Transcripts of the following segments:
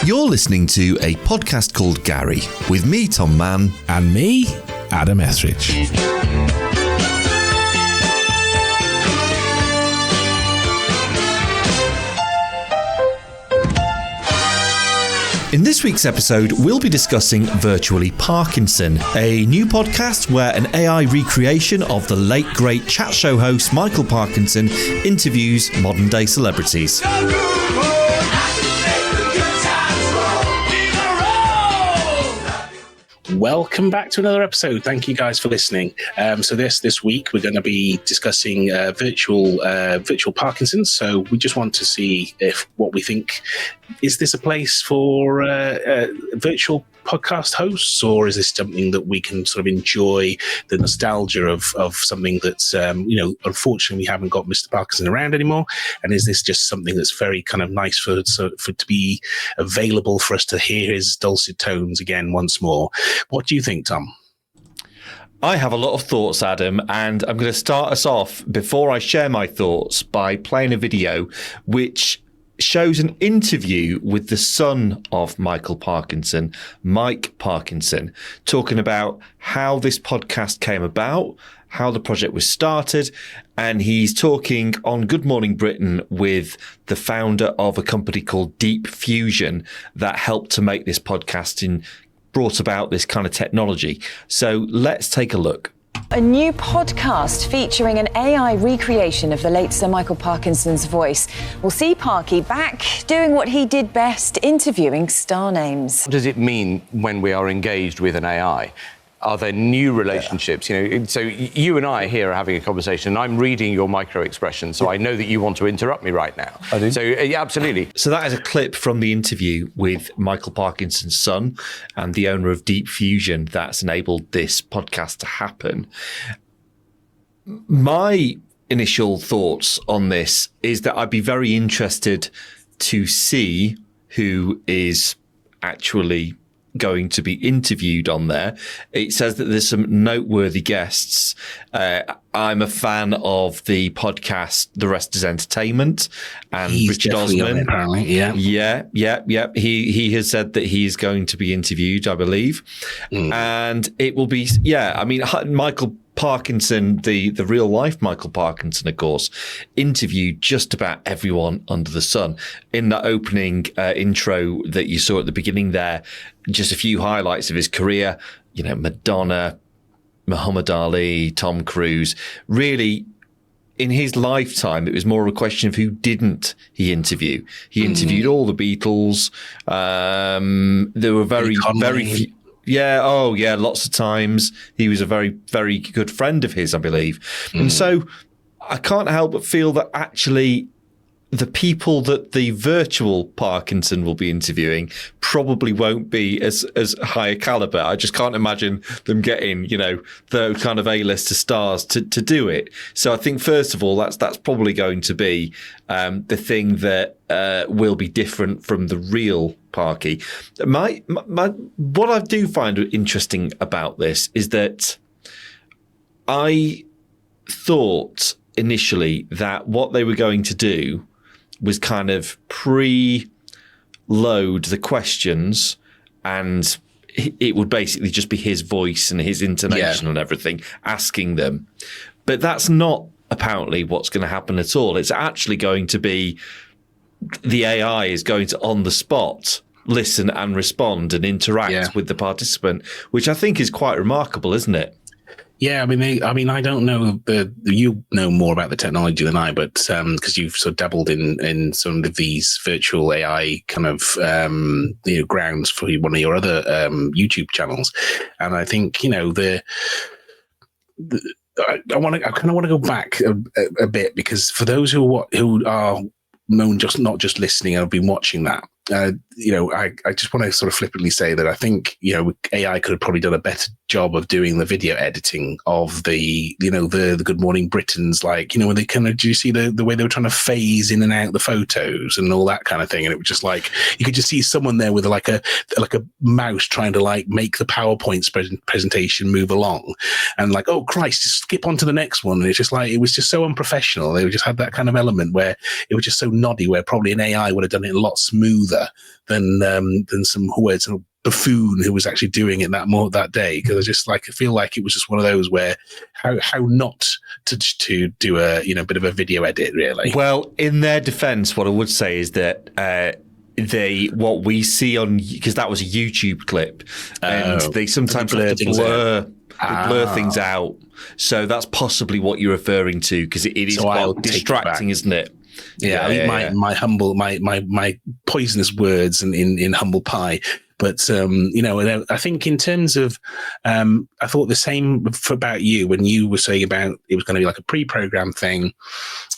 You're listening to a podcast called Gary with me, Tom Mann. And me, Adam Etheridge. In this week's episode, we'll be discussing Virtually Parkinson, a new podcast where an AI recreation of the late great chat show host Michael Parkinson interviews modern-day celebrities. Welcome back to another episode. Thank you guys for listening. So this week we're going to be discussing virtual Parkinson. So we just want to see what we think. Is this a place for virtual podcast hosts, or is this something that we can sort of enjoy the nostalgia of something that's unfortunately we haven't got Mr. Parkinson around anymore? And is this just something that's very kind of nice for to be available for us to hear his dulcet tones again once more? What do you think, Tom? I have a lot of thoughts, Adam, and I'm going to start us off before I share my thoughts by playing a video which shows an interview with the son of Michael Parkinson, Mike Parkinson, talking about how this podcast came about, how the project was started, and he's talking on Good Morning Britain with the founder of a company called Deep Fusion that helped to make this podcast and brought about this kind of technology. So let's take a look. A new podcast featuring an AI recreation of the late Sir Michael Parkinson's voice will see Parky back doing what he did best, interviewing star names. What does it mean when we are engaged with an AI? Are there new relationships? Yeah. So you and I here are having a conversation. I'm reading your micro expression, so I know that you want to interrupt me right now. I do. So yeah, absolutely. So that is a clip from the interview with Michael Parkinson's son and the owner of Deep Fusion that's enabled this podcast to happen. My initial thoughts on this is that I'd be very interested to see who is actually going to be interviewed on there. It says that there's some noteworthy guests. I'm a fan of the podcast The Rest is Entertainment, and He's Richard Osman. Apparently, yeah. He has said that he is going to be interviewed, I believe. And it will be, Michael Parkinson, the real life Michael Parkinson, of course, interviewed just about everyone under the sun. In that opening intro that you saw at the beginning there, just a few highlights of his career, Madonna, Muhammad Ali, Tom Cruise. Really, in his lifetime, it was more a question of who didn't he interview. He interviewed all the Beatles. There were very few. Yeah, lots of times. He was a very, very good friend of his, I believe. And so I can't help but feel that actually the people that the virtual Parkinson will be interviewing probably won't be as high a caliber. I just can't imagine them getting, the kind of A-lister stars to do it. So I think, first of all, that's probably going to be the thing that will be different from the real Parky. What I do find interesting about this is that I thought initially that what they were going to do was kind of preload the questions, and it would basically just be his voice and his intonation and everything asking them. But that's not apparently what's going to happen at all. It's actually going to be the AI is going to, on the spot, listen and respond and interact with the participant, which I think is quite remarkable, isn't it? Yeah, I don't know. You know more about the technology than I, but because you've sort of dabbled in some of these virtual AI kind of grounds for one of your other YouTube channels, and I think I kind of want to go back a bit, because for those who are not just listening and have been watching that. I just want to sort of flippantly say that I think, AI could have probably done a better job of doing the video editing of the Good Morning Britons, like, when they kind of, do you see the way they were trying to phase in and out the photos and all that kind of thing? And it was just like, you could just see someone there with like a mouse trying to like make the PowerPoint presentation move along, and like, oh Christ, just skip on to the next one. And it's just like, it was just so unprofessional. They just had that kind of element where it was just so noddy, where probably an AI would have done it a lot smoother than some words and buffoon who was actually doing it that day. Because I just like, I feel like it was just one of those where how not to do a bit of a video edit, really. Well, in their defense, what I would say is that what we see on, because that was a YouTube clip, and they sometimes have to blur things out. So that's possibly what you're referring to, because it is quite distracting, isn't it? Yeah, my poisonous words in humble pie. But, I think in terms of, I thought the same about you when you were saying about it was going to be like a pre-programmed thing.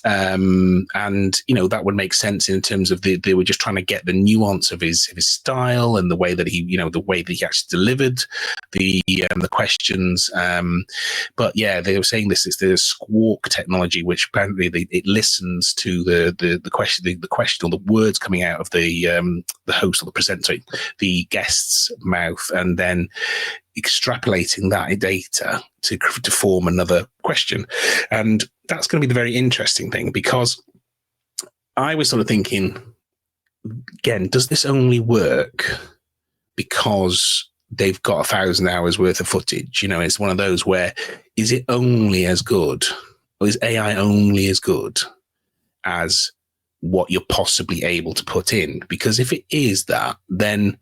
And, that would make sense in terms of they were just trying to get the nuance of his style and the way that he actually delivered the questions. But yeah, they were saying this is the Squawk technology, which apparently it listens to the question or the words coming out of the host or the presenter, the guest's mouth, and then extrapolating that data to form another question. And that's going to be the very interesting thing, because I was sort of thinking, again, does this only work because they've got 1,000 hours worth of footage? It's one of those where, is it only as good, or is AI only as good as what you're possibly able to put in? Because if it is that, then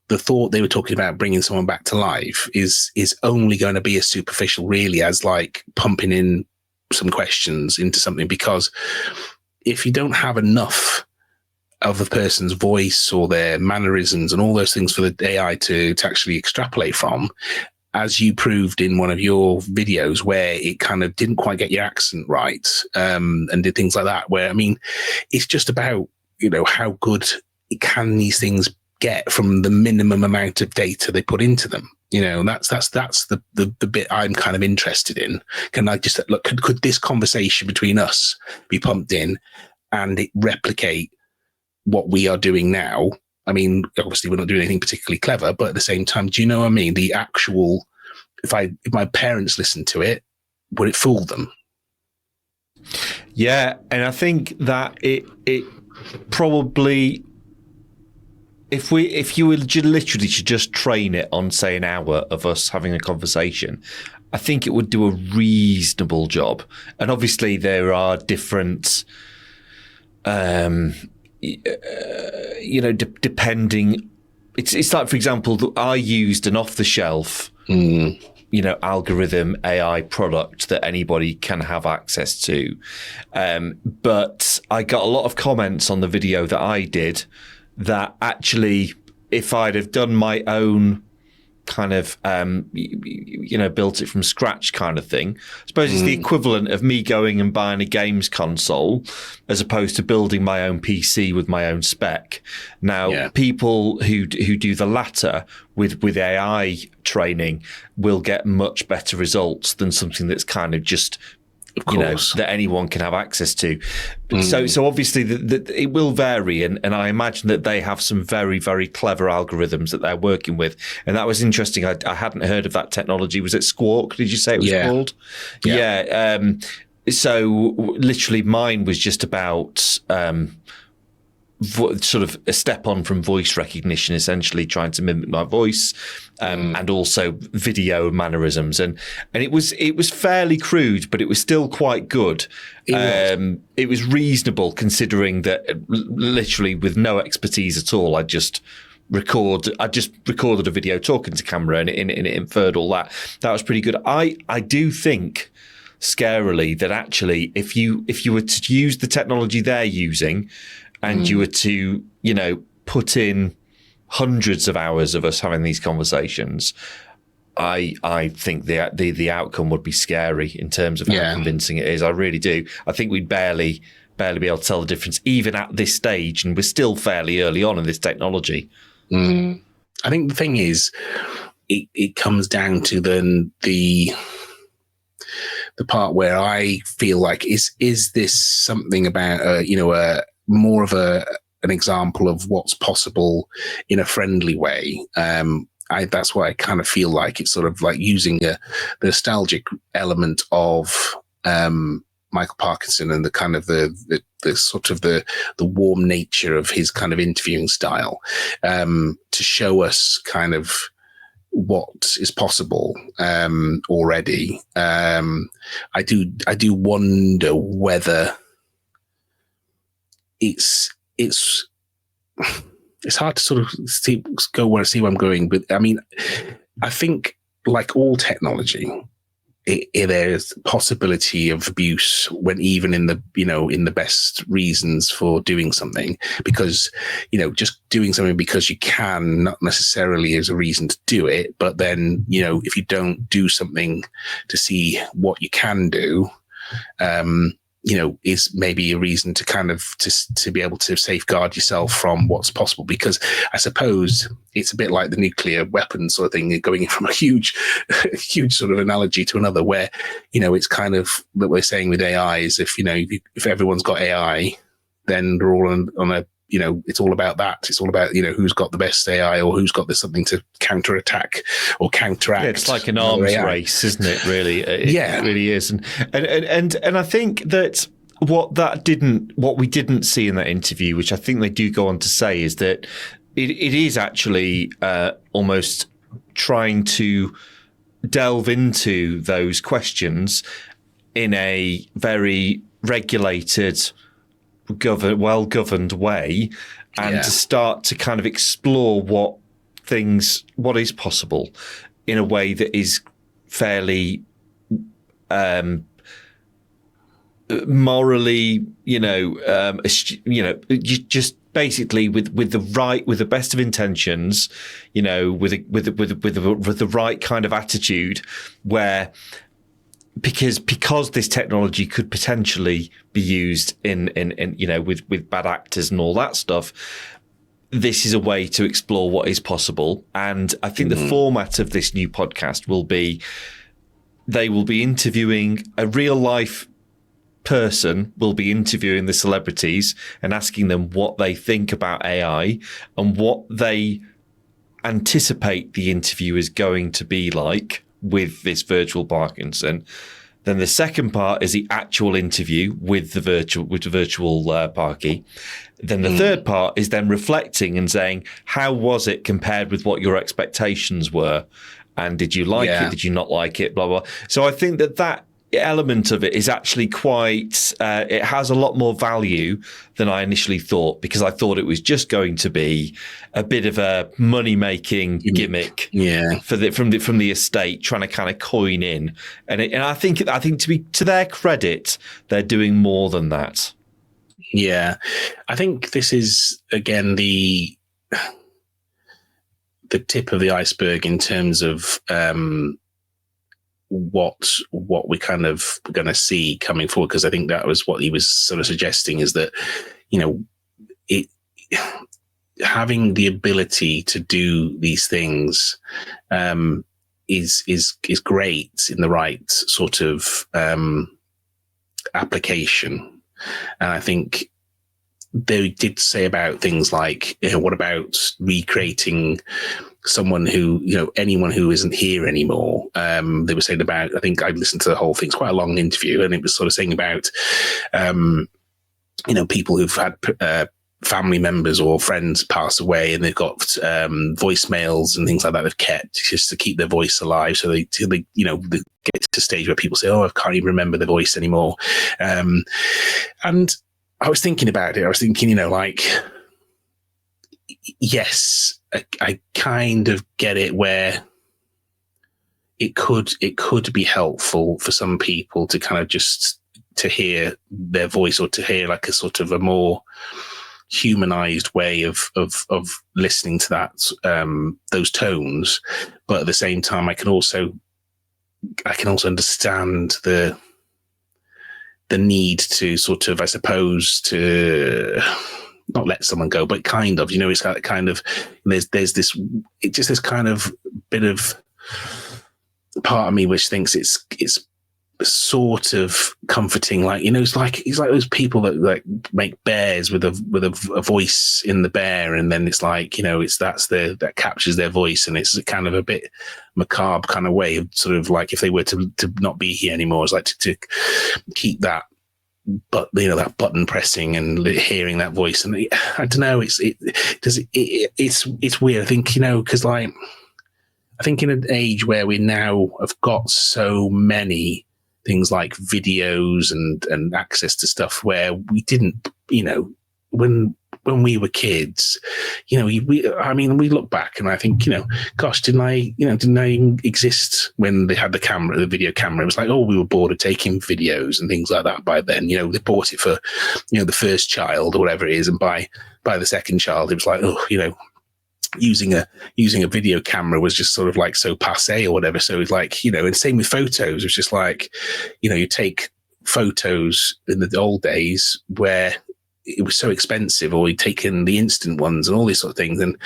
the thought they were talking about bringing someone back to life is only going to be as superficial, really, as like pumping in some questions into something. Because if you don't have enough of the person's voice or their mannerisms and all those things for the AI to actually extrapolate from, as you proved in one of your videos where it kind of didn't quite get your accent right, and did things like that, where, I mean, it's just about, how good can these things get from the minimum amount of data they put into them. That's the bit I'm kind of interested in. Can I just look, could this conversation between us be pumped in and it replicate what we are doing now? I mean, obviously we're not doing anything particularly clever, but at the same time, do you know what I mean? The actual, if my parents listened to it, would it fool them? Yeah, and I think that it probably, if you were literally to just train it on, say, an hour of us having a conversation, I think it would do a reasonable job. And obviously there are different, depending. It's like, for example, I used an off-the-shelf, algorithm AI product that anybody can have access to. But I got a lot of comments on the video that I did that actually, if I'd have done my own kind of, built it from scratch kind of thing, I suppose it's the equivalent of me going and buying a games console as opposed to building my own PC with my own spec. Now, people who do the latter with AI training will get much better results than something that's kind of just, that anyone can have access to. So obviously it will vary, and I imagine that they have some very, very clever algorithms that they're working with. And that was interesting. I hadn't heard of that technology. Was it Squawk, did you say it was called? Yeah. So literally mine was just about sort of a step on from voice recognition, essentially trying to mimic my voice, and also video mannerisms, and it was fairly crude, but it was still quite good. It was reasonable, considering that literally with no expertise at all, I just recorded a video talking to camera, and it inferred all that. That was pretty good. I do think, scarily, that actually if you were to use the technology they're using, and you were to, put in hundreds of hours of us having these conversations, I think the outcome would be scary in terms of how convincing it is. I really do. I think we'd barely be able to tell the difference, even at this stage, and we're still fairly early on in this technology. I think the thing is, it comes down to then the part where I feel like is this something about more of an example of what's possible in a friendly way. That's why I kind of feel like it's sort of like using the nostalgic element of Michael Parkinson and the kind of the sort of the warm nature of his kind of interviewing style to show us kind of what is possible already. I do wonder whether it's hard to sort of see where I'm going, but I mean, I think like all technology, there's possibility of abuse when even in the best reasons for doing something, because just doing something because you can not necessarily is a reason to do it. But then if you don't do something to see what you can do, is maybe a reason to kind of to be able to safeguard yourself from what's possible. Because I suppose it's a bit like the nuclear weapon sort of thing, going from a huge sort of analogy to another, where it's kind of what we're saying with AI is if everyone's got AI, then they're all on a it's all about that. It's all about who's got the best AI or who's got something to counterattack or counteract. Yeah, it's like an arms race, isn't it? Really, it really is. And I think that what we didn't see in that interview, which I think they do go on to say, is that it is actually almost trying to delve into those questions in a very regulated, well-governed way, and to start to kind of explore what is possible in a way that is fairly morally, just basically with the best of intentions, with the right kind of attitude, where because this technology could potentially be used in with bad actors and all that stuff, this is a way to explore what is possible. And I think the format of this new podcast will be, they will be interviewing a real life person, will be interviewing the celebrities and asking them what they think about AI and what they anticipate the interview is going to be like with this virtual Parkinson. Then the second part is the actual interview with the virtual Parky. Then the third part is then reflecting and saying, how was it compared with what your expectations were? And did you like it? Did you not like it? Blah, blah. So I think that element of it is actually quite, it has a lot more value than I initially thought, because I thought it was just going to be a bit of a money-making gimmick from the estate, trying to kind of coin in. And I think to their credit, they're doing more than that. Yeah. I think this is, again, the tip of the iceberg in terms of what we kind of going to see coming forward, because I think that was what he was sort of suggesting, is that it having the ability to do these things is great in the right sort of application. And I think they did say about things like, what about recreating someone who, anyone who isn't here anymore? They were saying about, I think I listened to the whole thing. It's quite a long interview, and it was sort of saying about, people who've had family members or friends pass away, and they've got voicemails and things like that they've kept just to keep their voice alive. So they get to a stage where people say, "Oh, I can't even remember the voice anymore." And I was thinking about it. I was thinking, yes, I kind of get it, where it could be helpful for some people to kind of just to hear their voice, or to hear like a sort of a more humanized way of listening to that, those tones. But at the same time, I can also understand the need to sort of, I suppose, to not let someone go, but kind of, it's kind of, there's this kind of bit of part of me which thinks it's sort of comforting, like, you know, it's like those people that like make bears with a voice in the bear, and then it's like, you know, that captures their voice, and it's kind of a bit macabre kind of way of sort of like if they were to not be here anymore, it's like to keep that, but you know, that button pressing and hearing that voice, and I don't know, it's weird. I think, you know, because like I think in an age where we now have got so many things like videos and access to stuff where we didn't, you know, when we were kids, you know, we look back and I think, you know, gosh, didn't I even exist when they had the video camera? It was like, oh, we were bored of taking videos and things like that by then. You know, they bought it for, you know, the first child or whatever it is, and by the second child, it was like, oh, you know, using a video camera was just sort of like so passé or whatever. So it's like, you know, and same with photos. It's just like, you know, you take photos in the old days where it was so expensive, or you'd taken the instant ones and all these sort of things. And,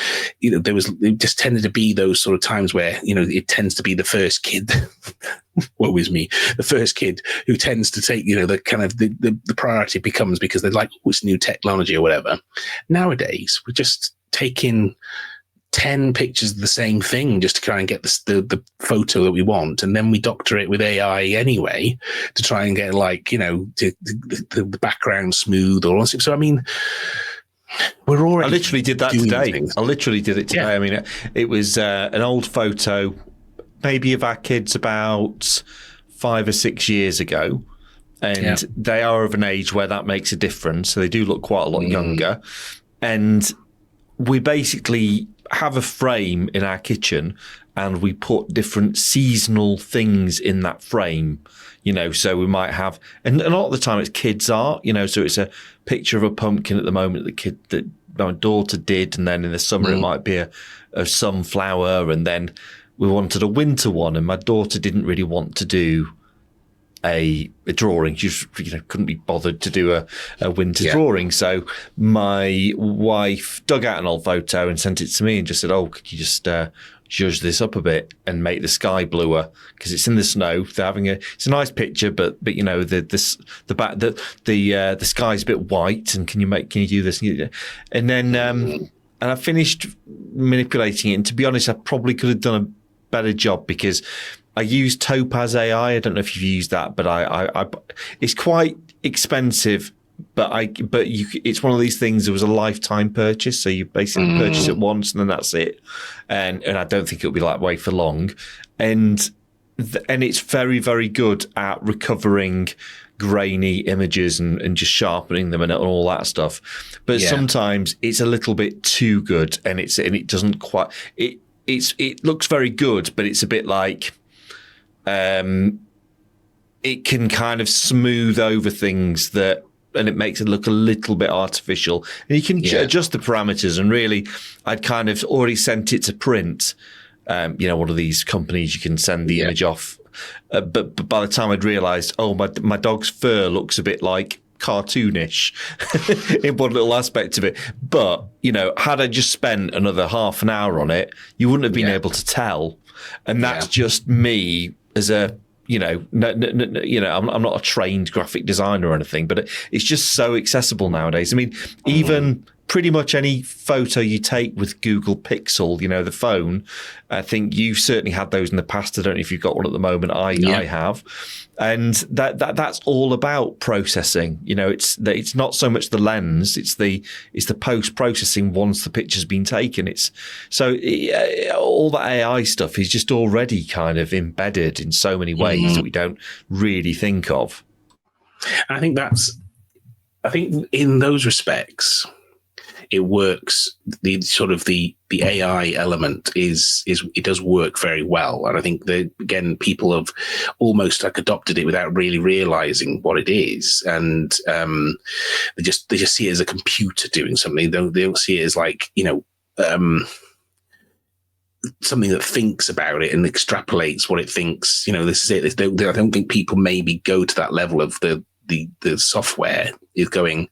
you know, it just tended to be those sort of times where, you know, it tends to be the first kid, woe is me, the first kid who tends to take, you know, the kind of the priority becomes because they're like, oh, it's new technology or whatever. Nowadays, we're just taking 10 pictures of the same thing just to try and get the photo that we want, and then we doctor it with AI anyway to try and get, like, you know, the background smooth or something. So I mean, we're already. I literally did that today. Things. I literally did it today. Yeah. I mean, it was an old photo, maybe of our kids about 5 or 6 years ago, and they are of an age where that makes a difference. So they do look quite a lot younger, and we basically have a frame in our kitchen and we put different seasonal things in that frame, you know, so we might have, and a lot of the time it's kids art, you know, so it's a picture of a pumpkin at the moment that my daughter did, and then in the summer it might be a sunflower, and then we wanted a winter one, and my daughter didn't really want to do a drawing. She just, you know, couldn't be bothered to do a winter drawing. So my wife dug out an old photo and sent it to me and just said, oh, could you just zhuzh this up a bit and make the sky bluer, because it's in the snow. They're having it's a nice picture, but you know, the sky's a bit white, and can you do this? And then and I finished manipulating it, and to be honest, I probably could have done a better job, because I used Topaz AI. I don't know if you've used that, but I it's quite expensive. But it's one of these things. There was a lifetime purchase, so you basically purchase it once and then that's it. And I don't think it'll be that way for long. And it's very, very good at recovering grainy images and just sharpening them and all that stuff. But sometimes it's a little bit too good, and it doesn't quite. It looks very good, but it's a bit like. It can kind of smooth over things and it makes it look a little bit artificial. And you can adjust the parameters. And really, I'd kind of already sent it to print. You know, one of these companies you can send the image off. But by the time I'd realised, oh, my dog's fur looks a bit like cartoonish in one little aspect of it. But, you know, had I just spent another half an hour on it, you wouldn't have been able to tell. And that's just me as a, you know, I'm not a trained graphic designer or anything, but it's just so accessible nowadays. I mean, even pretty much any photo you take with Google Pixel, you know, the phone, I think you've certainly had those in the past. I don't know if you've got one at the moment. I have. And that's all about processing. You know, it's not so much the lens, it's the post-processing once the picture's been taken. All the AI stuff is just already kind of embedded in so many ways that we don't really think of. I think in those respects, it works. The AI element is it does work very well, and I think that again people have almost like adopted it without really realizing what it is, and they just see it as a computer doing something. They don't see it as like, you know, something that thinks about it and extrapolates what it thinks. You know, this is it. I don't think people maybe go to that level of the software is going,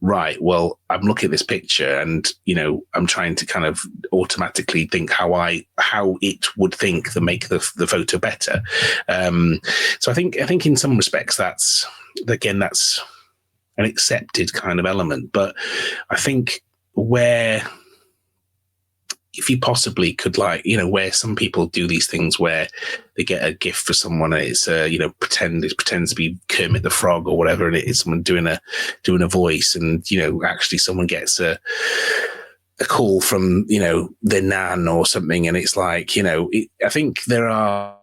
right, well, I'm looking at this picture and, I'm trying to kind of automatically think how it would think to make the photo better. So I think in some respects that's an accepted kind of element. But I think if you possibly could, where some people do these things where they get a gift for someone and it's pretends to be Kermit the Frog or whatever, and it's someone doing a voice, and actually someone gets a call from their nan or something, and it's like I think there are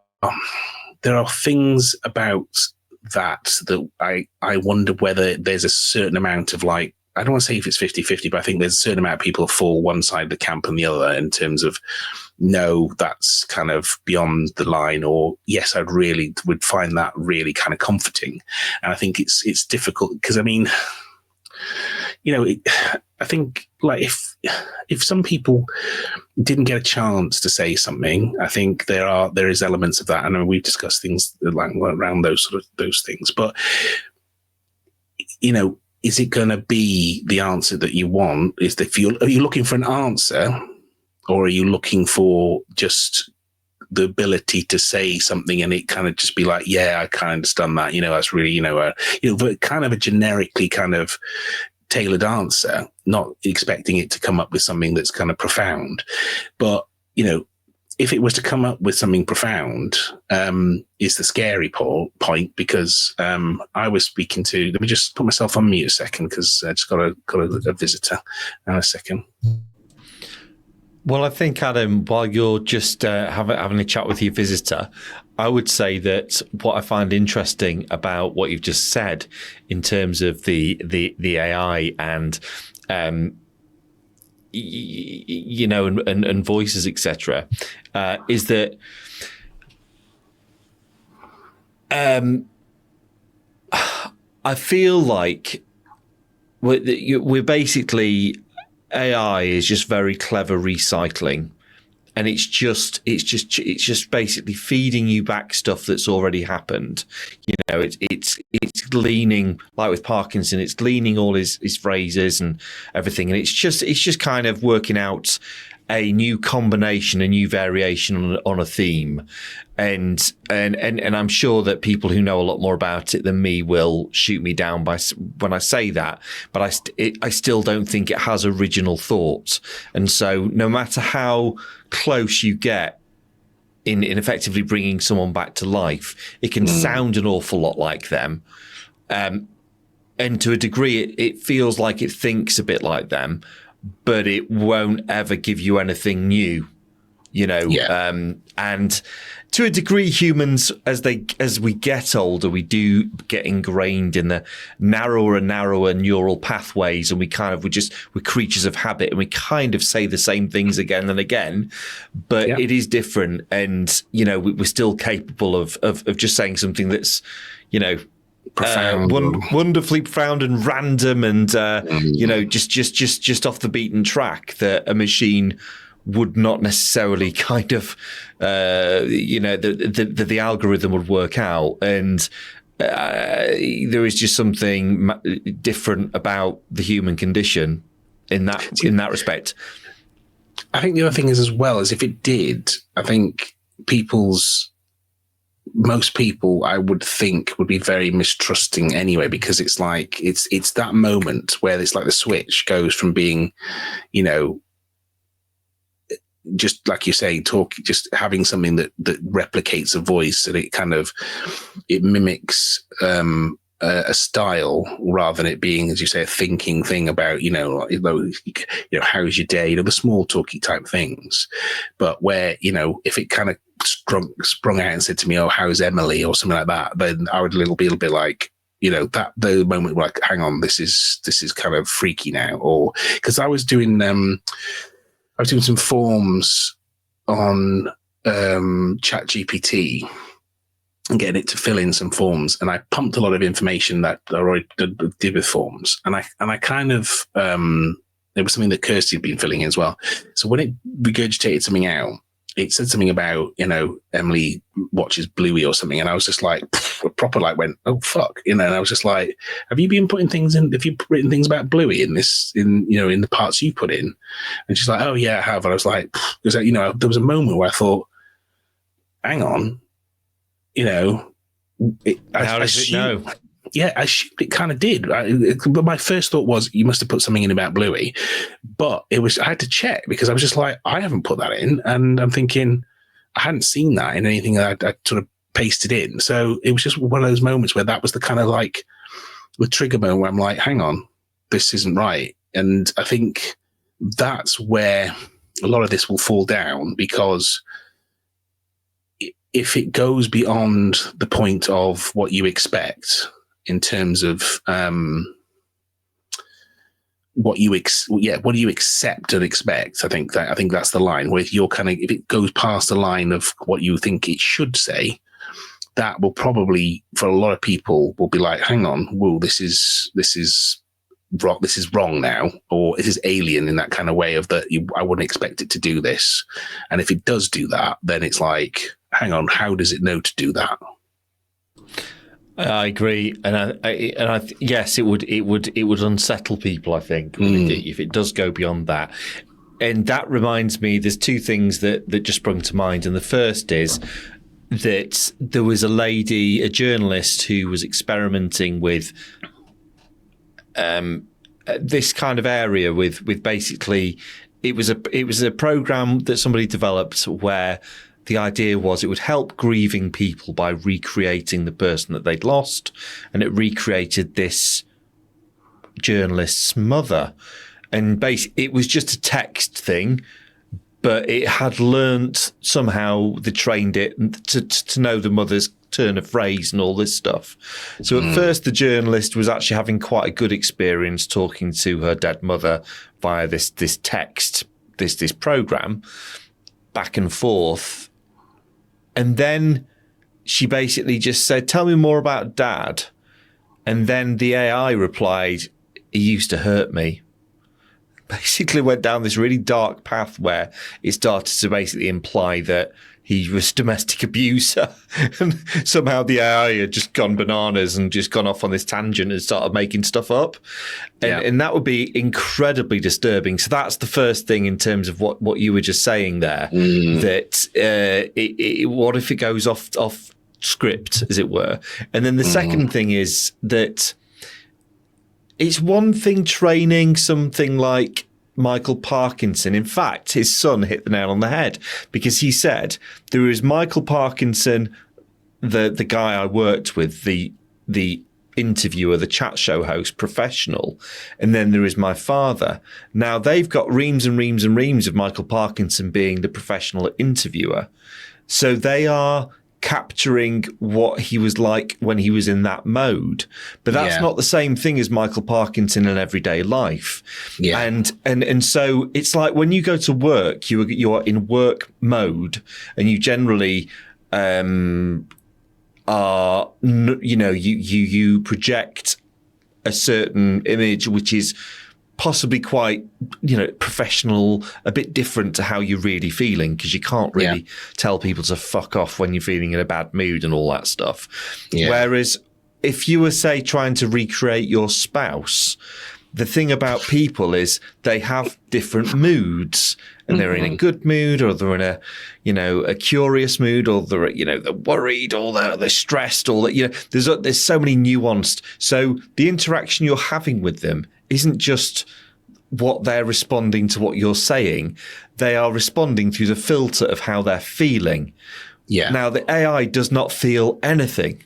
things about that I wonder whether there's a certain amount of I don't want to say if it's 50-50, but I think there's a certain amount of people who fall one side of the camp and the other in terms of, no, that's kind of beyond the line, or yes, would find that really kind of comforting. And I think it's difficult because, I think if some people didn't get a chance to say something, I think there is elements of that. I know we've discussed things around those things, but is it going to be the answer that you want? Are you looking for an answer, or are you looking for just the ability to say something and it kind of just be like, yeah, I kind of understand that. That's really, kind of a generically kind of tailored answer, not expecting it to come up with something that's kind of profound. But, if it was to come up with something profound, is the scary point, because I was speaking to, let me just put myself on mute a second, because I just got a visitor. Now a second. Well, I think, Adam, while you're just having a chat with your visitor, I would say that what I find interesting about what you've just said in terms of the AI and and voices, etc., is that I feel like we're basically, AI is just very clever recycling, and it's just basically feeding you back stuff that's already happened. It's gleaning, like with Parkinson, it's gleaning all his phrases and everything, and it's just kind of working out a new combination, a new variation on a theme, and I'm sure that people who know a lot more about it than me will shoot me down when I say that, but I still don't think it has original thought, and so no matter how close you get in effectively bringing someone back to life, it can sound an awful lot like them, and to a degree, it feels like it thinks a bit like them, but it won't ever give you anything new, and to a degree, humans, as we get older, we do get ingrained in the narrower and narrower neural pathways, and we're creatures of habit, and we kind of say the same things again and again, but it is different, and we're still capable of just saying something that's profound, wonderfully profound and random, and just off the beaten track that a machine would not necessarily kind of the algorithm would work out, and there is just something different about the human condition in that respect. I think the other thing is, as well, as if it did, I think most people, I would think, would be very mistrusting anyway, because it's like it's that moment where it's like the switch goes from being, just like you say, just having something that replicates a voice, and it mimics a style, rather than it being, as you say, a thinking thing about how's your day, the small talky type things. But where if it kind of sprung out and said to me, "Oh, how's Emily?" or something like that, then I would be a little bit like, that the moment where, like, hang on, this is kind of freaky now. Or because I was doing some forms on ChatGPT and getting it to fill in some forms, and I pumped a lot of information that I already did with forms, and I kind of there was something that Kirsty had been filling in as well. So when it regurgitated something out, it said something about, Emily watches Bluey or something. And I was just like, proper like went, oh, fuck. And I was just like, have you been putting things in? Have you written things about Bluey in the parts you put in? And she's like, oh, yeah, I have. And I was like, because, there was a moment where I thought, hang on, how does it know? Yeah, I assumed it kind of did. But my first thought was, you must have put something in about Bluey. But I had to check because I was just like, I haven't put that in. And I'm thinking, I hadn't seen that in anything that I sort of pasted in. So it was just one of those moments where that was the kind of like the trigger moment where I'm like, hang on, this isn't right. And I think that's where a lot of this will fall down, because if it goes beyond the point of what you expect in terms of what do you accept and expect? I think that's the line where if it goes past the line of what you think it should say, that will probably, for a lot of people, will be like, hang on, whoa, this is wrong. This is wrong now, or it is alien in that kind of way of that. I wouldn't expect it to do this, and if it does do that, then it's like, hang on, how does it know to do that? I agree, and yes, it would unsettle people. I think if it does go beyond that, and that reminds me, there's two things that just sprung to mind, and the first is that there was a journalist who was experimenting with this kind of area with basically it was a program that somebody developed where the idea was it would help grieving people by recreating the person that they'd lost, and it recreated this journalist's mother, and basically it was just a text thing, but it had learnt somehow, they trained it to know the mother's turn of phrase and all this stuff. So at first the journalist was actually having quite a good experience talking to her dead mother via this text, this program, back and forth. And then she basically just said, tell me more about Dad. And then the AI replied, he used to hurt me. Basically went down this really dark path where it started to basically imply that he was a domestic abuser. And somehow the AI had just gone bananas and just gone off on this tangent and started making stuff up. And that would be incredibly disturbing. So that's the first thing in terms of what you were just saying there, that what if it goes off script, as it were? And then the second thing is that it's one thing training something like Michael Parkinson. In fact, his son hit the nail on the head, because he said there is Michael Parkinson, the guy I worked with, the interviewer, the chat show host, professional, and then there is my father. Now they've got reams and reams and reams of Michael Parkinson being the professional interviewer, so they are capturing what he was like when he was in that mode. But that's not the same thing as Michael Parkinson in everyday life. Yeah. And so it's like when you go to work, you're in work mode, and you generally are, you project a certain image which is possibly quite, professional, a bit different to how you're really feeling, because you can't really tell people to fuck off when you're feeling in a bad mood and all that stuff. Yeah. Whereas if you were, say, trying to recreate your spouse, the thing about people is they have different moods, and they're in a good mood, or they're in a curious mood, or they're, they're worried, or they're stressed, or that, there's so many nuanced. So the interaction you're having with them isn't just what they're responding to what you're saying. They are responding through the filter of how they're feeling. Yeah. Now, the AI does not feel anything.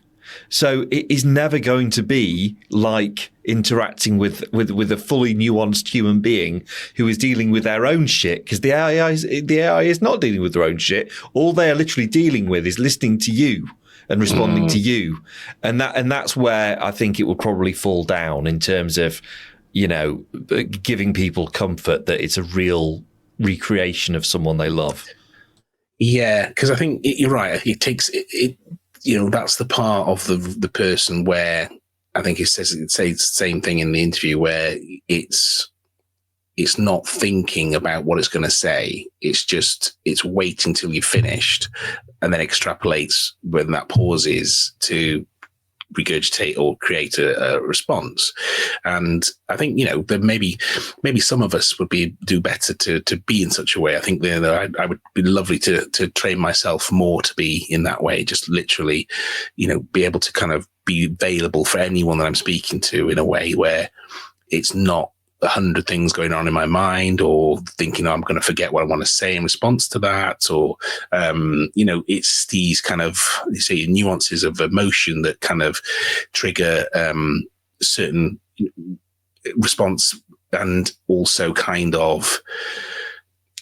So it is never going to be like interacting with a fully nuanced human being who is dealing with their own shit, because the AI is not dealing with their own shit. All they are literally dealing with is listening to you and responding to you. And that's where I think it will probably fall down in terms of, giving people comfort that it's a real recreation of someone they love. Yeah, because I think you're right. It takes it. That's the part of the person where I think it says the same thing in the interview, where it's it's not thinking about what it's going to say. It's waiting till you've finished and then extrapolates when that pauses to regurgitate or create a response. And I think, there maybe some of us would do better to be in such a way. I think that I would be lovely to train myself more to be in that way, just literally, be able to kind of be available for anyone that I'm speaking to in a way where it's not 100 things going on in my mind, or thinking I'm going to forget what I want to say in response to that, or it's these kind of nuances of emotion that kind of trigger certain response, and also kind of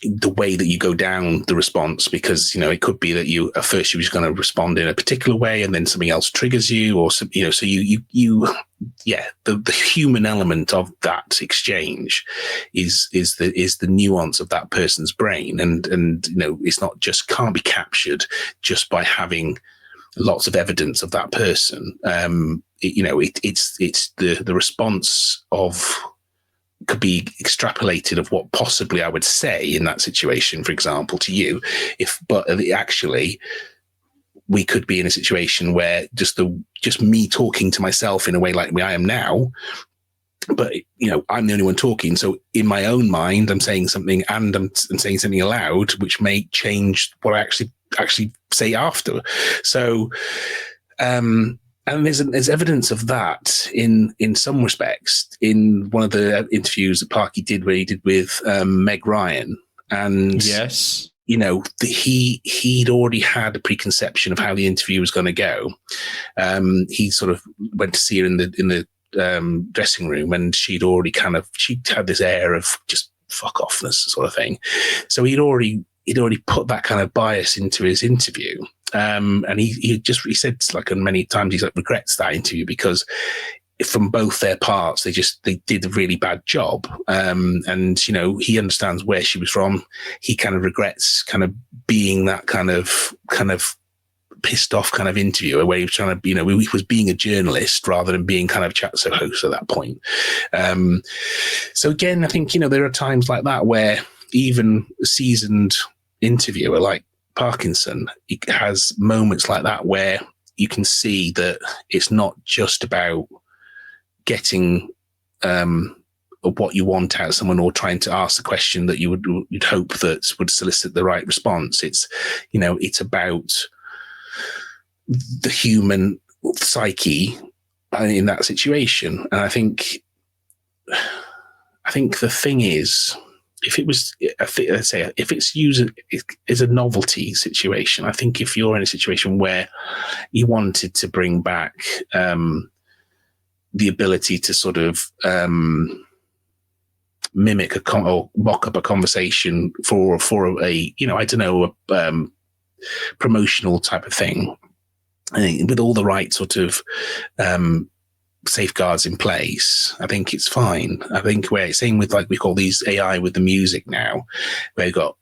the way that you go down the response, because it could be that you at first you were just going to respond in a particular way, and then something else triggers you, or so the human element of that exchange is the nuance of that person's brain, and it's not just can't be captured just by having lots of evidence of that person. It's the response of could be extrapolated of what possibly I would say in that situation, for example, to you, but actually we could be in a situation where just me talking to myself in a way like I am now, but I'm the only one talking. So in my own mind, I'm saying something, and I'm saying something aloud, which may change what I actually say after. So, and there's evidence of that in some respects in one of the interviews that Parky did, where he did with Meg Ryan, and yes, he'd already had a preconception of how the interview was going to go. He sort of went to see her in the dressing room, and she'd had this air of just fuck offness sort of thing. So he'd already put that kind of bias into his interview. And he said, like, many times he's like regrets that interview, because from both their parts, they did a really bad job. And he understands where she was from. He kind of regrets kind of being that kind of pissed off kind of interviewer, where he was trying to, he was being a journalist rather than being kind of chat show host at that point. So again, I think, there are times like that where even a seasoned interviewer like Parkinson, it has moments like that where you can see that it's not just about getting what you want out of someone, or trying to ask the question that you'd hope that would solicit the right response. It's it's about the human psyche in that situation. And I think the thing is, if it's used as a novelty situation, I think if you're in a situation where you wanted to bring back the ability to sort of mimic or mock up a conversation for a promotional type of thing, with all the right sort of safeguards in place, I think it's fine. I think same with, like, we call these AI with the music now, where you've got,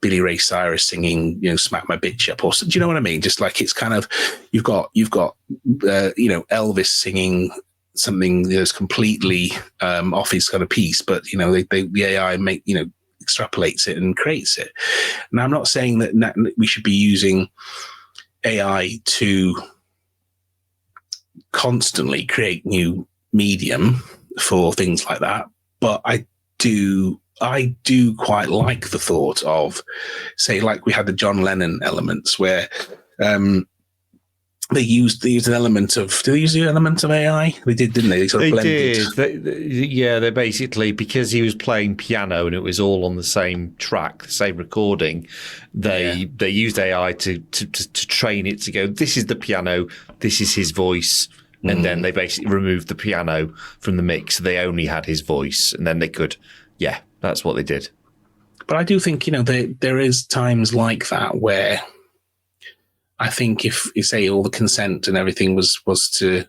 Billy Ray Cyrus singing, "Smack My Bitch Up," or, do you know what I mean? Just like, it's kind of, you've got Elvis singing something that's completely off his kind of piece, but the AI extrapolates it and creates it. Now, I'm not saying that we should be using AI to constantly create new medium for things like that, but I do quite like the thought of, say, like we had the John Lennon elements, where they used an element of. Did they use the element of AI? They did, didn't they? They sort of blended. They basically, because he was playing piano and it was all on the same track, the same recording. They used AI to train it to go, this is the piano, this is his voice. And then they basically removed the piano from the mix. So they only had his voice, and then they could, that's what they did. But I do think, there is times like that where I think if you say all the consent and everything was to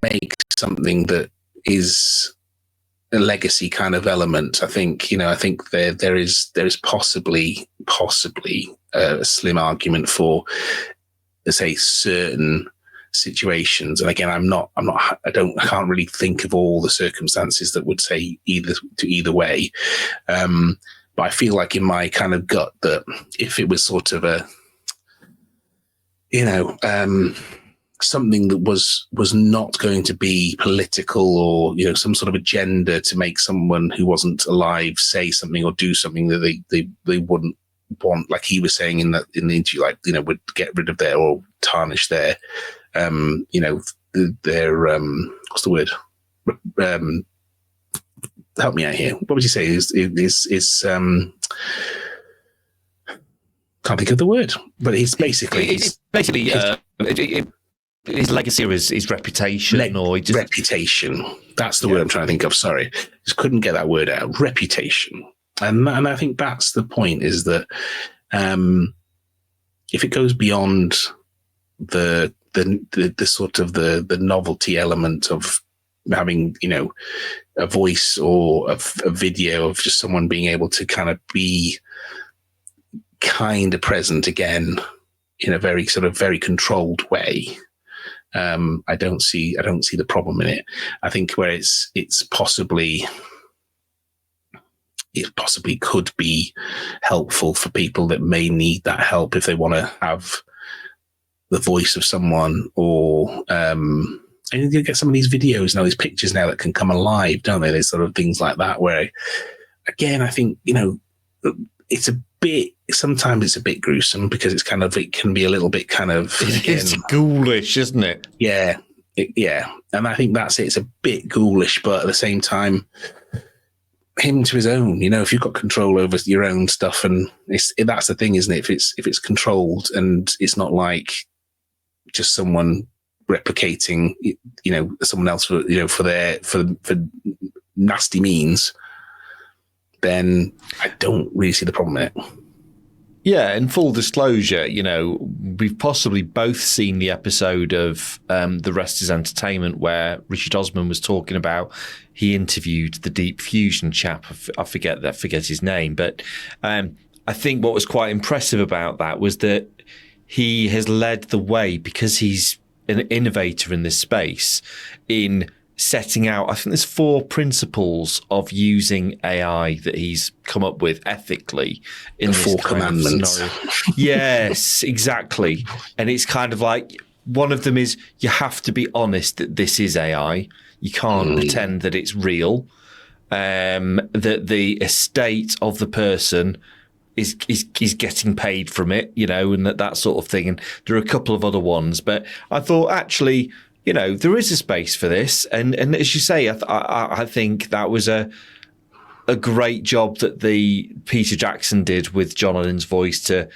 make something that is a legacy kind of element, I think there is possibly a slim argument for, say, certain situations, and again, I can't really think of all the circumstances that would say either way. But I feel like in my kind of gut that if it was sort of a, something that was not going to be political or, some sort of agenda to make someone who wasn't alive say something or do something that they wouldn't want, like he was saying in the interview, like, would get rid of their or tarnish their, their what's the word? Help me out here. What would you say? Is can't think of the word, but it's basically his legacy or his reputation, reputation. That's the word I'm trying to think of. Sorry, just couldn't get that word out. Reputation, and I think that's the point. Is that if it goes beyond the sort of the novelty element of having, a voice or a video of just someone being able to kind of be kind of present again in a very sort of very controlled way. I don't see the problem in it. I think where it possibly could be helpful for people that may need that help if they want to have the voice of someone, or and you get some of these videos now, these pictures now that can come alive, don't they? There's sort of things like that where, again, I think, sometimes it's a bit gruesome because it can be a little bit kind of, it's ghoulish, isn't it? Yeah. Yeah. And I think that's it. It's a bit ghoulish, but at the same time, him to his own, if you've got control over your own stuff, and that's the thing, isn't it? If it's controlled and it's not like just someone replicating, someone else for nasty means, then I don't really see the problem in it. Yeah, and full disclosure, we've possibly both seen the episode of The Rest is Entertainment where Richard Osman was talking about, he interviewed the Deep Fusion chap. I forget his name, but I think what was quite impressive about that was that he has led the way, because he's an innovator in this space, in setting out, I think there's 4 principles of using AI that he's come up with ethically in the this 4 kind commandments. Of scenario. Yes, exactly. And it's kind of like, one of them is you have to be honest that this is AI. You can't pretend that it's real. That the estate of the person is getting paid from it, and that sort of thing. And there are a couple of other ones, but I thought actually, there is a space for this. And as you say, I think that was a great job that the Peter Jackson did with John Lennon's voice to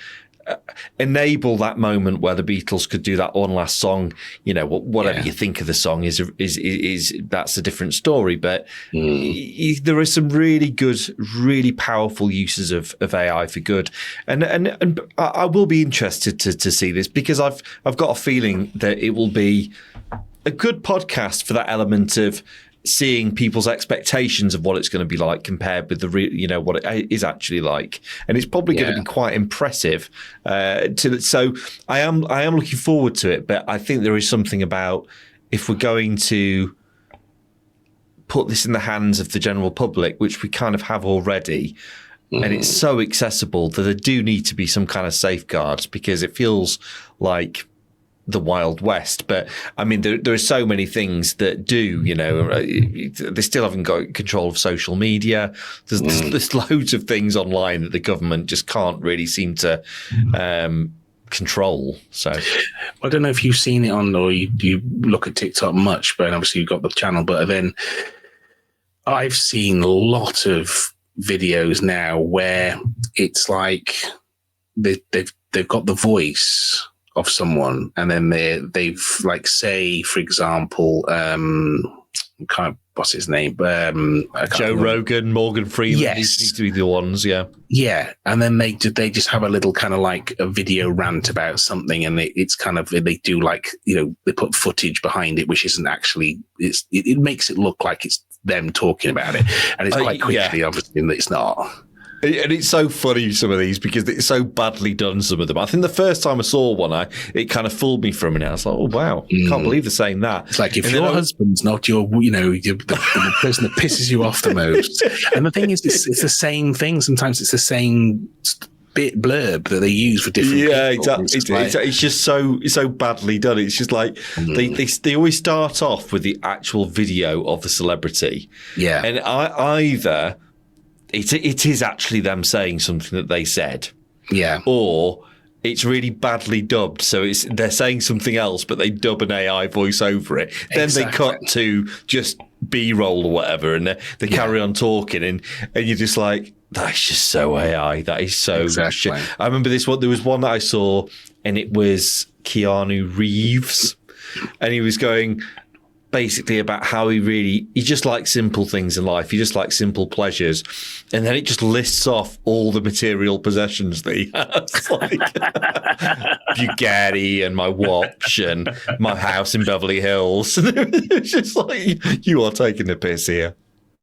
enable that moment where the Beatles could do that one last song. Whatever you think of the song is that's a different story. But there are some really good, really powerful uses of AI for good, and I will be interested to see this, because I've got a feeling that it will be a good podcast for that element of seeing people's expectations of what it's going to be like compared with the real, what it is actually like, and it's probably going to be quite impressive. So I am looking forward to it, but I think there is something about, if we're going to put this in the hands of the general public, which we kind of have already, and it's so accessible, that there do need to be some kind of safeguards, because it feels like the Wild West. But I mean, there are so many things that do, they still haven't got control of social media. There's loads of things online that the government just can't really seem to control. So I don't know if you've seen it on, or you look at TikTok much, but obviously you've got the channel. But then I've seen a lot of videos now where it's like they've got the voice of someone, and then they've like, say for example, what's his name? Joe Rogan, Morgan Freeman. Yes, these need to be the ones. Yeah, and then they just have a little kind of like a video rant about something, and it's kind of, they do like, they put footage behind it, which isn't actually, it makes it look like it's them talking about it, and it's quite quickly obviously that it's not. And it's so funny, some of these, because it's so badly done, some of them. I think the first time I saw one, it kind of fooled me for a minute. I was like, oh, wow, can't believe they're saying that. It's like, if your husband's not the person that pisses you off the most. And the thing is, it's the same thing. Sometimes it's the same bit blurb that they use for different people. Exactly. It's just so badly done. It's just like they always start off with the actual video of the celebrity. Yeah. And either it is actually them saying something that they said. Yeah. Or it's really badly dubbed. So they're saying something else, but they dub an AI voice over it. Then they cut to just B-roll or whatever, and they carry on talking, and you're just like, that's just so AI. That is so shit. I remember this one. There was one that I saw, and it was Keanu Reeves, and he was going basically about how he just likes simple things in life. He just likes simple pleasures. And then it just lists off all the material possessions that he has. Like Bugatti and my watch and my house in Beverly Hills. It's just like, you are taking the piss here.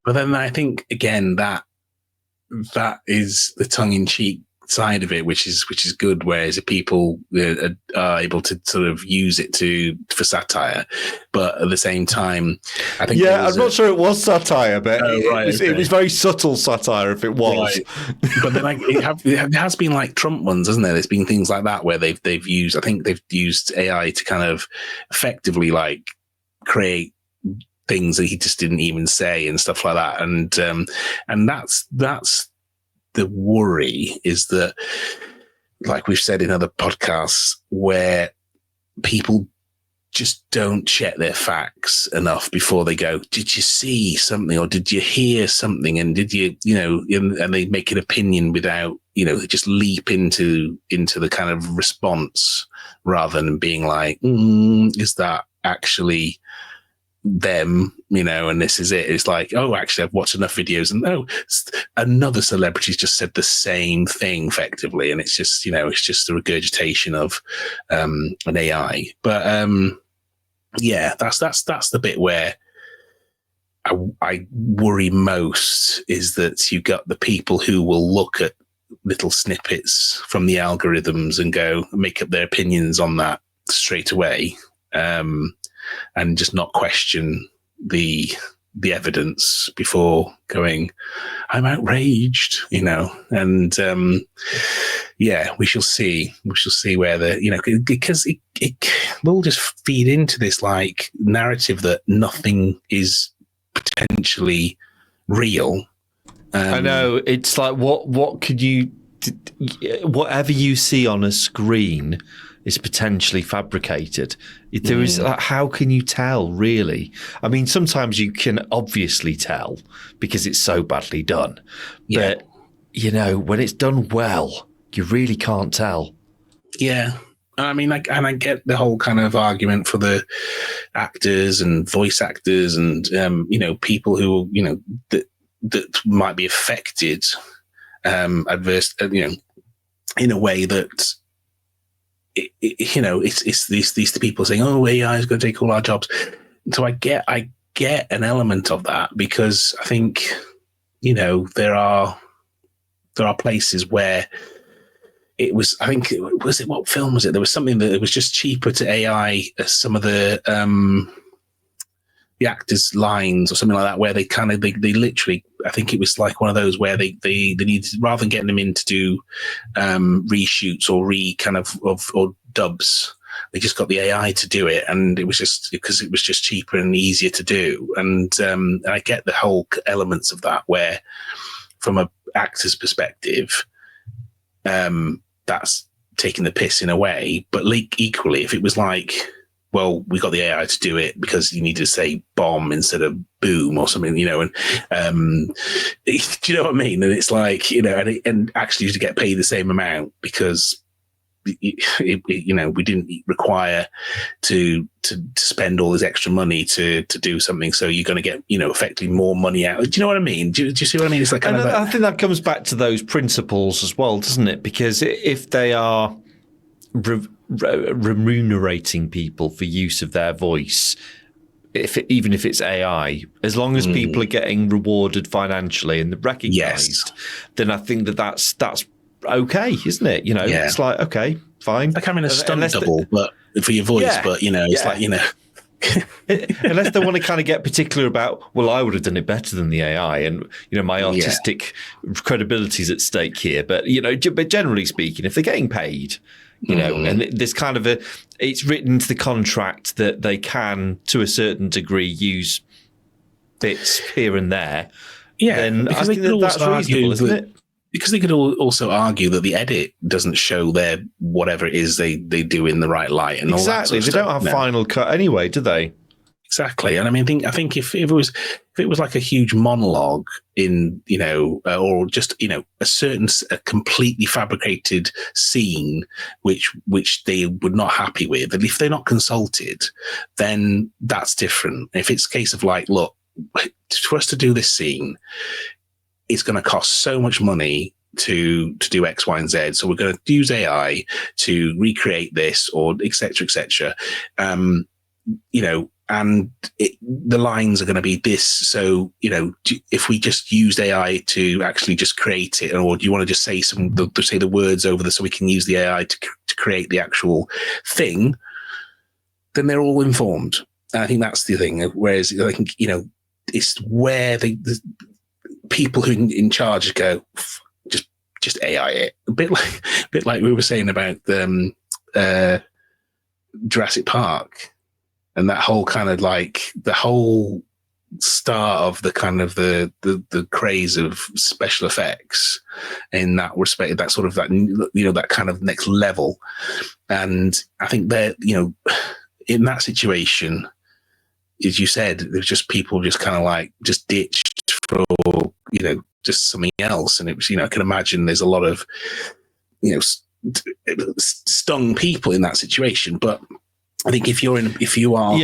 But then I think, again, that is the tongue-in-cheek side of it, which is good, whereas if people are able to sort of use it for satire, but at the same time, I think I'm not sure it was satire, but it was very subtle satire if it was. Right. But then it has been like Trump ones, hasn't there? There's been things like that where they've used AI to kind of effectively like create things that he just didn't even say and stuff like that, and that's the worry, is that, like we've said in other podcasts, where people just don't check their facts enough before they go, did you see something, or did you hear something, and did you, and they make an opinion without, they just leap into the kind of response rather than being like, is that actually them, and this is it. It's like, oh, actually, I've watched enough videos, and another celebrity's just said the same thing effectively, and it's just, it's just a regurgitation of an AI. But that's the bit where I worry most, is that you got the people who will look at little snippets from the algorithms and make up their opinions on that straight away. And just not question the evidence before going, I'm outraged, and we shall see. We shall see where because it will just feed into this like narrative that nothing is potentially real. I know, it's like, what could you, whatever you see on a screen is potentially fabricated. There is, how can you tell, really? I mean, sometimes you can obviously tell because it's so badly done. Yeah. But, when it's done well, you really can't tell. Yeah. I mean, I get the whole kind of argument for the actors and voice actors and, people who, that might be affected adverse, in a way that, it's these people saying, "Oh, AI is going to take all our jobs." So I get an element of that, because I think, there are places where it was. I think what film was it? There was something that it was just cheaper to AI some of the actors' lines or something like that, where they literally. I think it was like one of those where they needed, rather than getting them in to do reshoots or or dubs, they just got the AI to do it, and it was just because it was just cheaper and easier to do. And I get the whole elements of that, where from an actor's perspective, that's taking the piss in a way. But equally, if it was like, well, we got the AI to do it because you need to say bomb instead of boom or something, and do you know what I mean? And it's like, and actually to get paid the same amount, because we didn't require to spend all this extra money to do something. So you're going to get, effectively more money out. Do you know what I mean? Do you see what I mean? It's like I think that comes back to those principles as well, doesn't it? Because if they are remunerating people for use of their voice, even if it's AI, as long as people are getting rewarded financially and recognised, then I think that's okay, isn't it? It's like, okay, fine. Like having a stunt double, but for your voice, but it's like, unless they want to kind of get particular about, well, I would have done it better than the AI, and my artistic credibility is at stake here. But but generally speaking, if they're getting paid, and there's kind of it's written into the contract that they can, to a certain degree, use bits here and there. Yeah, then I think that's reasonable, isn't it? Because they could also argue that the edit doesn't show their whatever it is they do in the right light and all that sort of they stuff. Don't have final cut anyway, do they? Exactly. And I mean, I think if it was like a huge monologue in, or just, a completely fabricated scene, which they were not happy with, and if they're not consulted, then that's different. If it's a case of like, look, for us to do this scene, it's going to cost so much money to do X, Y, and Z. So we're going to use AI to recreate this, or et cetera, et cetera. And the lines are going to be this. So, if we just used AI to actually just create it, or do you want to just say say the words over so we can use the AI to create the actual thing, then they're all informed. And I think that's the thing. Whereas I think, it's where the people who are in charge go, just AI it. A bit like we were saying about Jurassic Park, and that whole kind of like the whole start of the kind of the craze of special effects in that respect, that sort of that kind of next level. And I think that in that situation, as you said, there's just people just kind of like just ditched for just something else. And it was, I can imagine there's a lot of stung people in that situation. But I think if you are,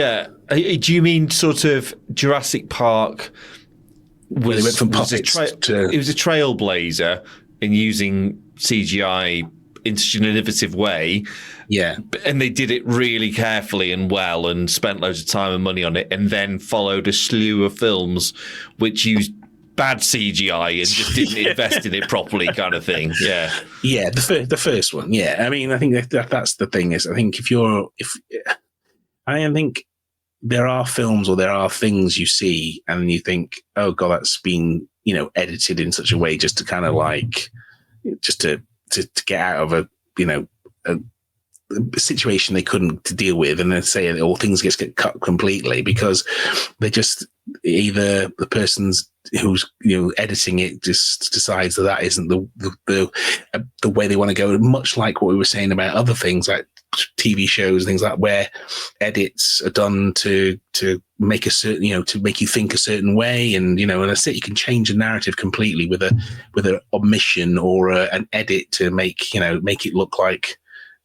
do you mean sort of Jurassic Park where they went from puppets it was a trailblazer in using CGI in such an innovative way. Yeah. And they did it really carefully and well, and spent loads of time and money on it, and then followed a slew of films which used bad CGI and just didn't invest in it properly, kind of thing. Yeah. Yeah, the first one. Yeah. I mean, I think that's the thing is, I think I think there are films or there are things you see and you think, oh God, that's been, edited in such a way just to kind of like, just to get out of a situation they couldn't to deal with, and then say all things get cut completely because they just either the person's who's editing it just decides that isn't the way they want to go. Much like what we were saying about other things like TV shows, things like where edits are done to make a certain to make you think a certain way, and and that's it. You can change a narrative completely with an omission or an edit to make make it look like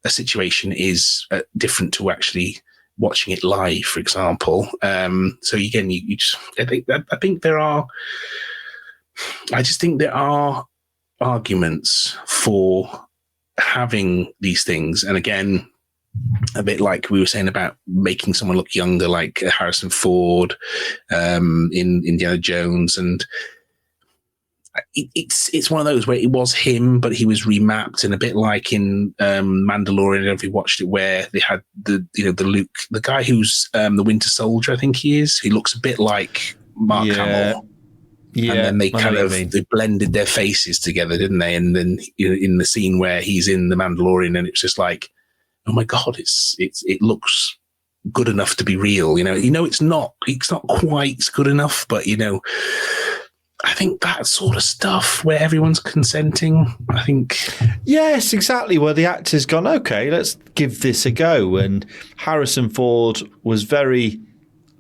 a situation is different to actually watching it live, for example. So again, I just think there are arguments for having these things. And again, a bit like we were saying about making someone look younger, like Harrison Ford in Indiana Jones, and it's one of those where it was him, but he was remapped, and a bit like in Mandalorian. I don't know if you watched it, where they had the Luke, the guy who's the Winter Soldier, I think he is. He looks a bit like Mark Hamill. Yeah, and then they blended their faces together, didn't they? And then in the scene where he's in the Mandalorian, and it's just like, oh my God, it looks good enough to be real. It's not quite good enough, but I think that sort of stuff where everyone's consenting, I think. Yes, exactly. Where the actor's gone, okay, let's give this a go. And Harrison Ford was very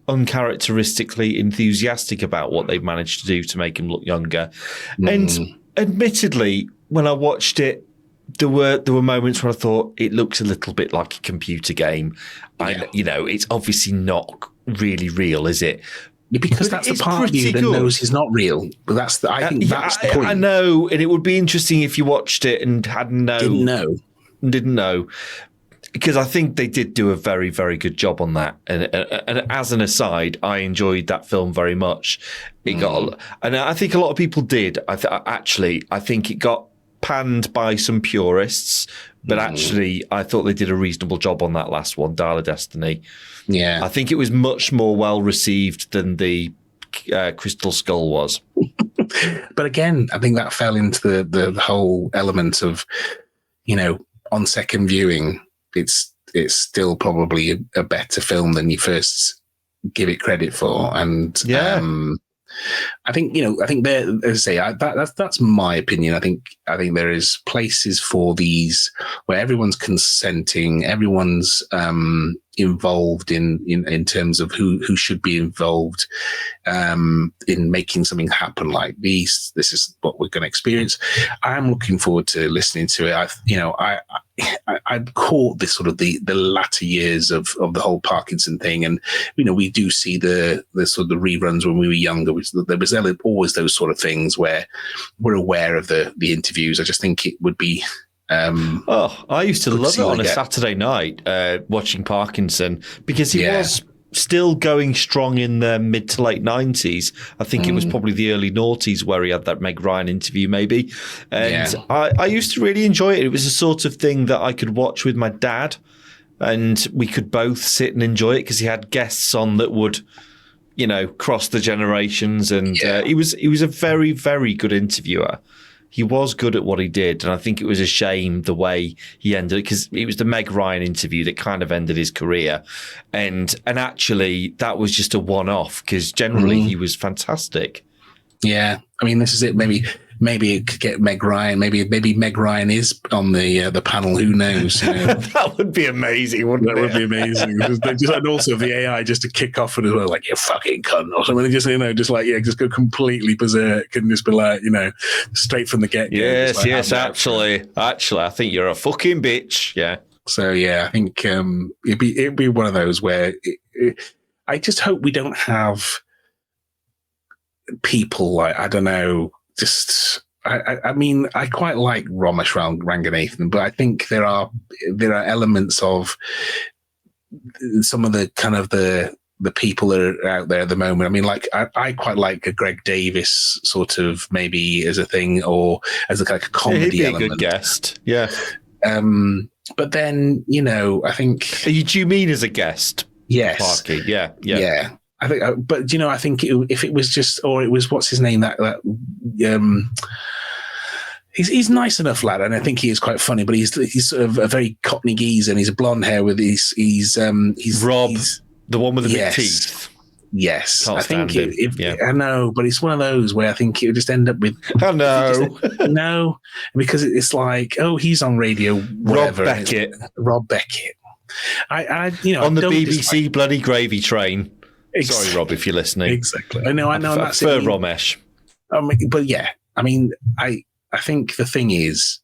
uncharacteristically enthusiastic about what they've managed to do to make him look younger. And admittedly, when I watched it, there were moments where I thought it looks a little bit like a computer game. Yeah. It's obviously not really real, is it? Because that's the part of you that knows he's not real. But I think that's the point. I know, and it would be interesting if you watched it and didn't know. because I think they did do a very, very good job on that. And as an aside, I enjoyed that film very much. It got, and I think a lot of people did. I think it got panned by some purists, but actually, I thought they did a reasonable job on that last one, Dial of Destiny. Yeah, I think it was much more well received than the Crystal Skull was. but again, I think that fell into the whole element of, on second viewing, it's still probably a better film than you first give it credit for, and I think there, as I say, that's my opinion. I think there is places for these where everyone's consenting, everyone's involved in terms of who should be involved in making something happen like these. This is what we're going to experience. I'm looking forward to listening to it. I've caught this sort of the latter years of the whole Parkinson thing, and we do see the sort of the reruns when we were younger. There was always those sort of things where we're aware of the interviews. I just think it would be. I used to love it on a Saturday night watching Parkinson, because he was still going strong in the mid to late 90s. I think it was probably the early noughties where he had that Meg Ryan interview maybe. And I used to really enjoy it. It was a sort of thing that I could watch with my dad, and we could both sit and enjoy it because he had guests on that would, cross the generations. And he was a very, very good interviewer. He was good at what he did, and I think it was a shame the way he ended it, because it was the Meg Ryan interview that kind of ended his career, and actually that was just a one-off, because generally he was fantastic. Yeah, I mean, this is it. Maybe it could get Meg Ryan. Maybe Meg Ryan is on the panel. Who knows? That would be amazing, wouldn't it? That would be amazing. And also the AI just to kick off and as well, like, you fucking cunt or something. Just go completely berserk and just be like, straight from the get go. Yes. Actually, I think you're a fucking bitch. Yeah. So I think it'd be one of those where I just hope we don't have people like, I don't know. Just, I mean, I quite like Ramesh Ranganathan, but I think there are elements of some of the kind of the people that are out there at the moment. I mean, like I quite like a Greg Davis sort of maybe as a thing, or as a comedy element. He'd be a good guest, yeah. But then I think. Do you mean as a guest? Yes. Parky, yeah. I think, but I think if it was just, or it was, what's his name? He's nice enough lad, and I think he is quite funny. But he's sort of a very Cockney geezer, and he's a blonde hair with he's Rob, the one with the big teeth. Yes, Can't I think I know, but it's one of those where I think it would just end up with. I know, no, because it's like, he's on radio, whatever. Rob Beckett. I on the BBC bloody gravy train. Sorry, Rob, if you're listening. Exactly. I know. That's for Ramesh. But yeah, I mean, I think the thing is,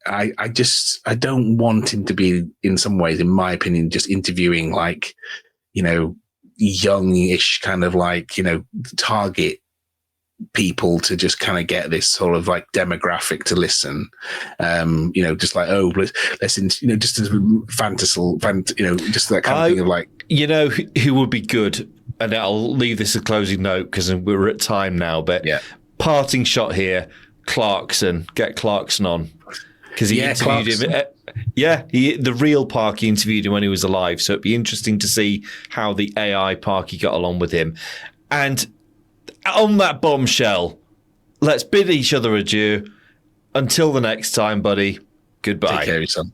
I don't want him to be, in some ways, in my opinion, just interviewing like, youngish kind of like, target people to just kind of get this sort of like demographic to listen, just like, let's just as fantastical, just that kind of thing of like, who would be good, and I'll leave this a closing note because we're at time now, but parting shot here, Clarkson, get Clarkson on, because he interviewed him. The real Parky interviewed him when he was alive, so it'd be interesting to see how the AI Parky got along with him. And on that bombshell, let's bid each other adieu. Until the next time, buddy. Goodbye. Take care of yourself.